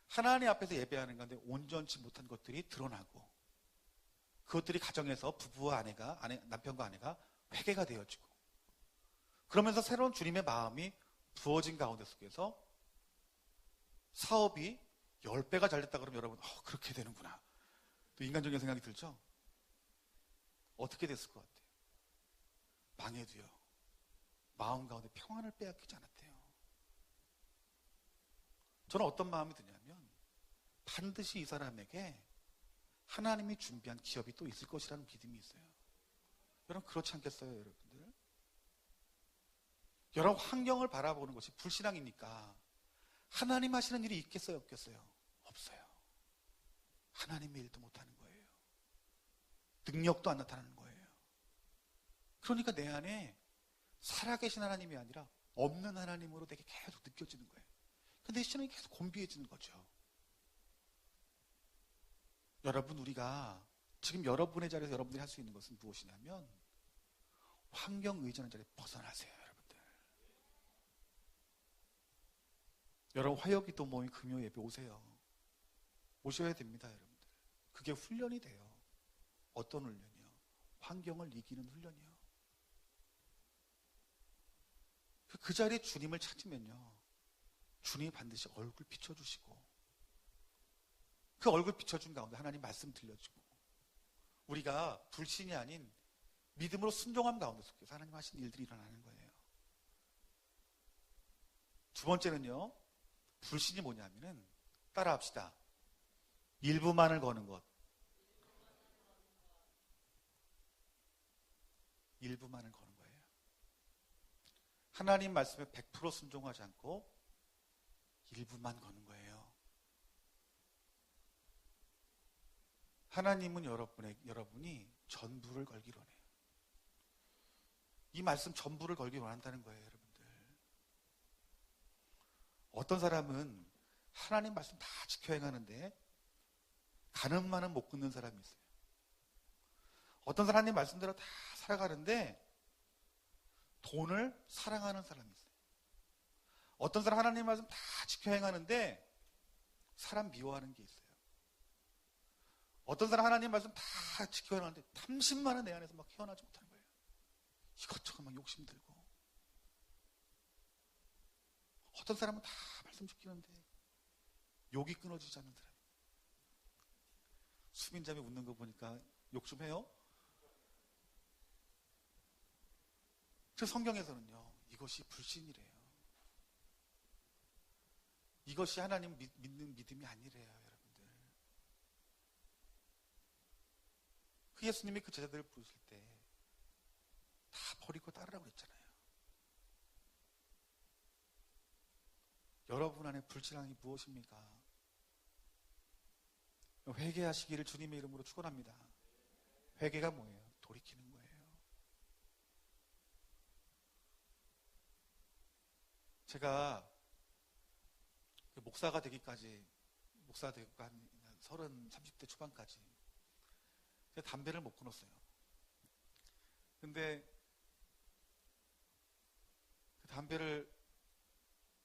S1: 하나님 앞에서 예배하는 가운데 온전치 못한 것들이 드러나고 그것들이 가정에서 부부와 남편과 아내가 회개가 되어지고 그러면서 새로운 주님의 마음이 부어진 가운데 속에서 사업이 10배가 잘 됐다 그러면 여러분 그렇게 되는구나. 또 인간적인 생각이 들죠? 어떻게 됐을 것 같아요? 망해도요. 마음 가운데 평안을 빼앗기지 않았대요. 저는 어떤 마음이 드냐면 반드시 이 사람에게 하나님이 준비한 기업이 또 있을 것이라는 믿음이 있어요. 여러분 그렇지 않겠어요, 여러분들? 여러분 환경을 바라보는 것이 불신앙이니까 하나님 하시는 일이 있겠어요, 없겠어요? 없어요. 하나님의 일도 못하는 거예요. 능력도 안 나타나는 거예요. 그러니까 내 안에 살아계신 하나님이 아니라 없는 하나님으로 내게 계속 느껴지는 거예요. 근데 내 신앙이 계속 곤비해지는 거죠. 여러분, 우리가 지금 여러분의 자리에서 여러분들이 할 수 있는 것은 무엇이냐면 환경 의존의 자리에 벗어나세요, 여러분들. 여러분 화요기도 모임 금요 예배 오세요. 오셔야 됩니다, 여러분들. 그게 훈련이 돼요. 어떤 훈련이요? 환경을 이기는 훈련이요. 그 자리에 주님을 찾으면요, 주님이 반드시 얼굴 비춰주시고, 그 얼굴 비춰준 가운데 하나님 말씀 들려주고, 우리가 불신이 아닌 믿음으로 순종함 가운데 속해서 하나님 하신 일들이 일어나는 거예요. 두 번째는요, 불신이 뭐냐면은, 따라합시다. 일부만을 거는 것. 일부만을 거는 거예요. 하나님 말씀에 100% 순종하지 않고 일부만 거는 거예요. 하나님은 여러분이 전부를 걸기로 해요. 이 말씀 전부를 걸기 원한다는 거예요, 여러분들. 어떤 사람은 하나님 말씀 다 지켜 행하는데 가늠만은 못 끊는 사람이 있어요. 어떤 사람 하나님 말씀대로 다 살아가는데 돈을 사랑하는 사람이 있어요. 어떤 사람 하나님 말씀 다 지켜 행하는데 사람 미워하는 게 있어요. 어떤 사람 하나님 말씀 다 지켜 행하는데 탐심만은 내 안에서 막 헤어나지 못하는 거예요. 이것저것 막 욕심들고. 어떤 사람은 다 말씀 지키는데 욕이 끊어지지 않는 사람. 수민자매 웃는 거 보니까 욕 좀 해요? 그래서 성경에서는요, 이것이 불신이래요. 이것이 하나님 믿는 믿음이 아니래요, 여러분들. 그 예수님이 그 제자들을 부르실 때 다 버리고 따르라고 그랬잖아요. 여러분 안에 불신앙이 무엇입니까? 회개하시기를 주님의 이름으로 축원합니다. 회개가 뭐예요? 돌이키는 거예요. 제가 목사가 되기까지, 목사가 되고 한 30대 초반까지 담배를 못 끊었어요. 근데 그 담배를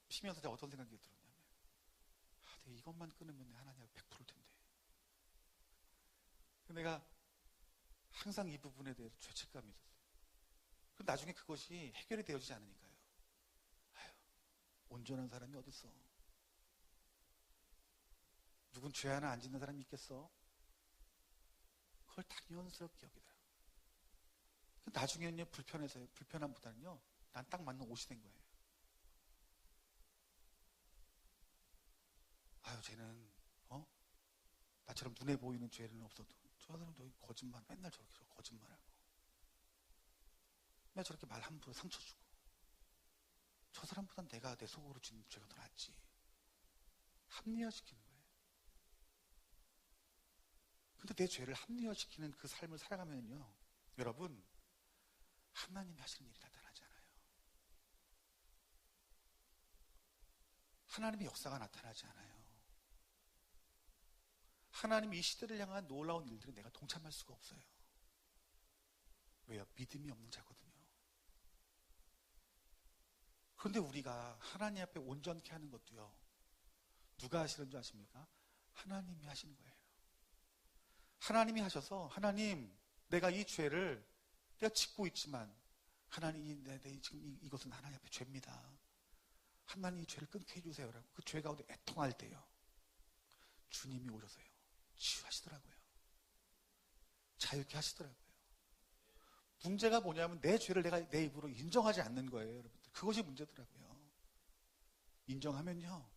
S1: 피면서 제가 어떤 생각이 들었냐면, 내가 이것만 끊으면 하나님 100%일 텐데. 내가 항상 이 부분에 대해서 죄책감이 있었어요. 근데 나중에 그것이 해결이 되어지지 않으니까요. 온전한 사람이 어딨어? 누군 죄 하나 안 짓는 사람이 있겠어? 그걸 당연스럽게 여기더라고요. 나중에는요, 불편함보다는요, 난 딱 맞는 옷이 된 거예요. 쟤는, 나처럼 눈에 보이는 죄는 없어도, 저 사람도 거짓말, 맨날 저렇게 거짓말하고, 맨날 저렇게 말 함부로 상처 주고, 저 사람보단 내가 내 속으로 짓는 죄가 더 낫지. 합리화시키는 거예요. 근데 내 죄를 합리화시키는 그 삶을 살아가면요, 여러분, 하나님이 하시는 일이 나타나지 않아요. 하나님의 역사가 나타나지 않아요. 하나님이 이 시대를 향한 놀라운 일들에 내가 동참할 수가 없어요. 왜요? 믿음이 없는 자거든요. 그런데 우리가 하나님 앞에 온전케 하는 것도요, 누가 하시는 줄 아십니까? 하나님이 하시는 거예요. 하나님이 하셔서, 하나님, 내가 이 죄를 내가 짓고 있지만, 하나님, 지금 이것은 하나님 앞에 죄입니다. 하나님 이 죄를 끊게 해주세요라고 그 죄 가운데 애통할 때요, 주님이 오셔서요, 치유하시더라고요. 자유케 하시더라고요. 문제가 뭐냐면 내 죄를 내가 내 입으로 인정하지 않는 거예요, 여러분들. 그것이 문제더라고요. 인정하면요,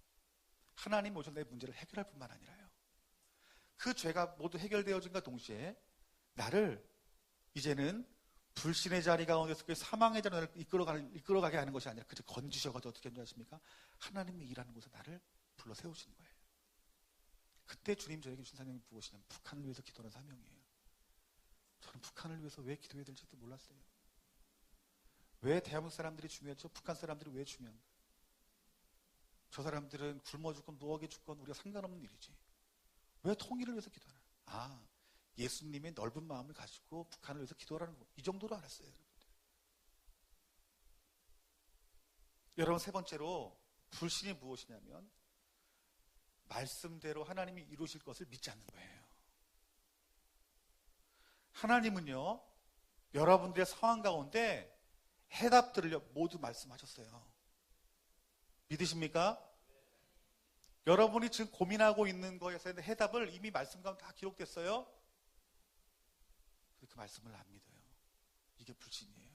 S1: 하나님 오셔서 내 문제를 해결할 뿐만 아니라요, 그 죄가 모두 해결되어진과 동시에 나를 이제는 불신의 자리 가운데서 그 사망의 자리를 이끌어가게 하는 것이 아니라 그저 건지셔가지고 어떻게 하는지 아십니까? 하나님이 일하는 곳에 나를 불러 세우시는 거예요. 그때 주님 저에게 주신 사명이 무엇이냐면 북한을 위해서 기도하는 사명이에요. 저는 북한을 위해서 왜 기도해야 될지도 몰랐어요. 왜 대한민국 사람들이 중요했죠? 북한 사람들이 왜 중요한가? 저 사람들은 굶어 죽건 누워게 죽건 우리가 상관없는 일이지. 왜 통일을 위해서 기도하나? 아, 예수님의 넓은 마음을 가지고 북한을 위해서 기도하라는 거. 이 정도로 알았어요. 여러분, 세 번째로 불신이 무엇이냐면 말씀대로 하나님이 이루실 것을 믿지 않는 거예요. 하나님은요, 여러분들의 상황 가운데 해답들을 모두 말씀하셨어요. 믿으십니까? 여러분이 지금 고민하고 있는 거에서 해답을 이미 말씀 가운데 다 기록됐어요. 그 말씀을 안 믿어요. 이게 불신이에요.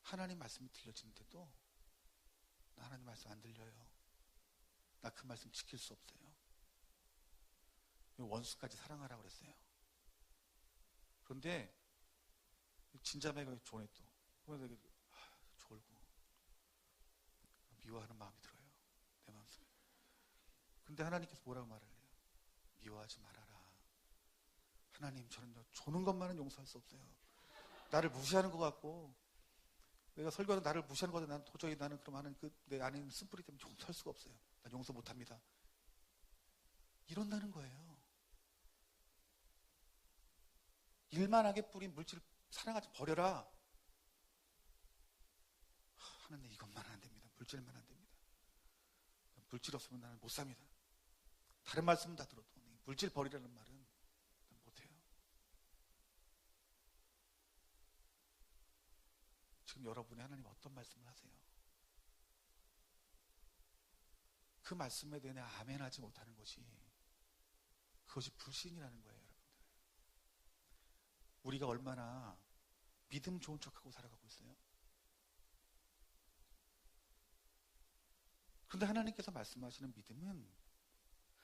S1: 하나님 말씀이 들려지는데도 나 하나님 말씀 안 들려요. 나 그 말씀 지킬 수 없어요. 원수까지 사랑하라고 그랬어요. 그런데 진자매가 좋네 또. 졸고 미워하는 마음이 들어요. 내 마음속에. 근데 하나님께서 뭐라고 말을 해요? 미워하지 말아라. 하나님, 저는요, 조는 것만은 용서할 수 없어요. 나를 무시하는 것 같고, 내가 설교하는 나를 무시하는 것 같아도 나는 도저히 그럼 하는 내 안에 있는 쓴뿌리 때문에 용서할 수가 없어요. 난 용서 못합니다. 이런다는 거예요. 일만하게 뿌린 물질을 사랑하지 버려라. 하나님, 이것만은 안 됩니다. 물질만 안 됩니다. 물질 없으면 나는 못 삽니다. 다른 말씀은 다 들어도 물질 버리라는 말은 못해요. 지금 여러분이 하나님 어떤 말씀을 하세요? 그 말씀에 대해 아멘하지 못하는 것이, 그것이 불신이라는 거예요. 여러분들, 우리가 얼마나 믿음 좋은 척하고 살아가고 있어요? 그런데 하나님께서 말씀하시는 믿음은,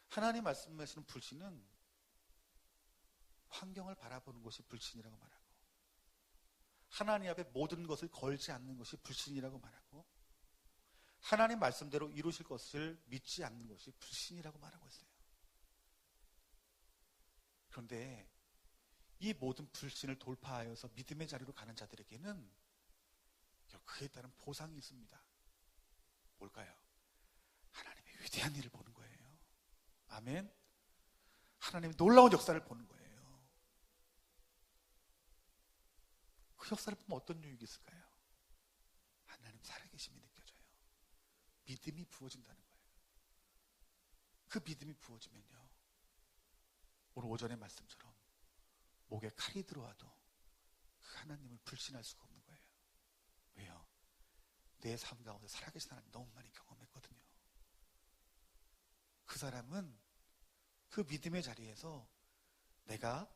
S1: 하나님 말씀하시는 불신은 환경을 바라보는 것이 불신이라고 말하고, 하나님 앞에 모든 것을 걸지 않는 것이 불신이라고 말하고, 하나님 말씀대로 이루실 것을 믿지 않는 것이 불신이라고 말하고 있어요. 그런데 이 모든 불신을 돌파하여서 믿음의 자리로 가는 자들에게는 그에 따른 보상이 있습니다. 뭘까요? 하나님의 위대한 일을 보는 거예요. 아멘. 하나님의 놀라운 역사를 보는 거예요. 그 역사를 보면 어떤 유익이 있을까요? 하나님 살아계심이 느껴져요. 믿음이 부어진다는 거예요. 그 믿음이 부어지면요, 오늘 오전의 말씀처럼 목에 칼이 들어와도 그 하나님을 불신할 수가 없는 거예요. 왜요? 내 삶 가운데 살아계신 하나님 너무 많이 경험했거든요. 그 사람은 그 믿음의 자리에서 내가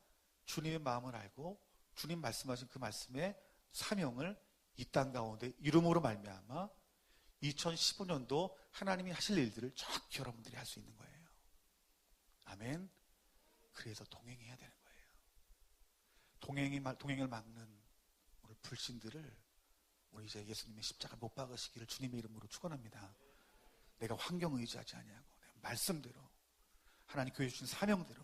S1: 주님의 마음을 알고 주님 말씀하신 그 말씀의 사명을 이 땅 가운데 이름으로 말미암아 2015년도 하나님이 하실 일들을 정확히 여러분들이 할 수 있는 거예요. 아멘. 그래서 동행해야 되는 거예요. 동행을 막는 오늘 불신들을 우리 이제 예수님의 십자가 못 박으시기를 주님의 이름으로 축원합니다. 내가 환경 의지하지 아니하고 내가 말씀대로 하나님 교회 주신 사명대로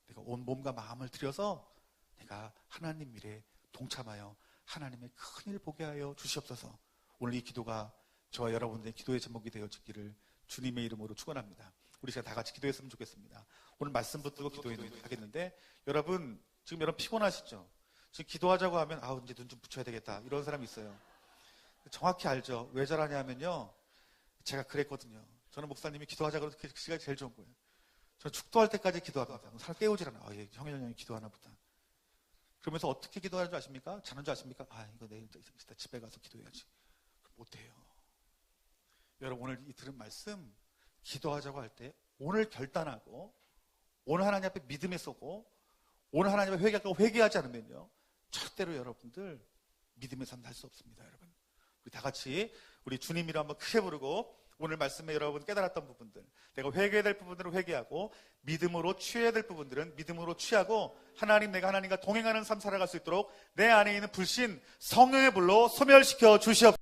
S1: 내가 온 몸과 마음을 들여서 내가 하나님 일에 동참하여 하나님의 큰 일 보게 하여 주시옵소서. 오늘 이 기도가 저와 여러분들의 기도의 제목이 되어지기를 주님의 이름으로 축원합니다. 우리 제가 다 같이 기도했으면 좋겠습니다. 오늘 말씀 붙들고 기도하겠는데, 여러분 지금 여러분 피곤하시죠? 지금 기도하자고 하면 이제 눈 좀 붙여야 되겠다 이런 사람이 있어요. 정확히 알죠? 왜 잘하냐면요, 제가 그랬거든요. 저는 목사님이 기도하자고 해서 그 시간이 제일 좋은 거예요. 저는 축도할 때까지 기도합니다. 사람 깨우질 않아. 형이 기도하나 보다. 그러면서 어떻게 기도하는 줄 아십니까? 자는 줄 아십니까? 이거 내일 집에 가서 기도해야지. 못해요. 여러분, 오늘 이 들은 말씀, 기도하자고 할 때 오늘 결단하고 오늘 하나님 앞에 믿음에 쏘고 오늘 하나님 앞에 회개하지 않으면요, 절대로 여러분들 믿음의 삶 살 수 없습니다. 여러분, 우리 다 같이 우리 주님 이름 한번 크게 부르고 오늘 말씀에 여러분 깨달았던 부분들, 내가 회개해야 될 부분들은 회개하고 믿음으로 취해야 될 부분들은 믿음으로 취하고 내가 하나님과 동행하는 삶 살아갈 수 있도록 내 안에 있는 불신 성령의 불로 소멸시켜 주시옵소서.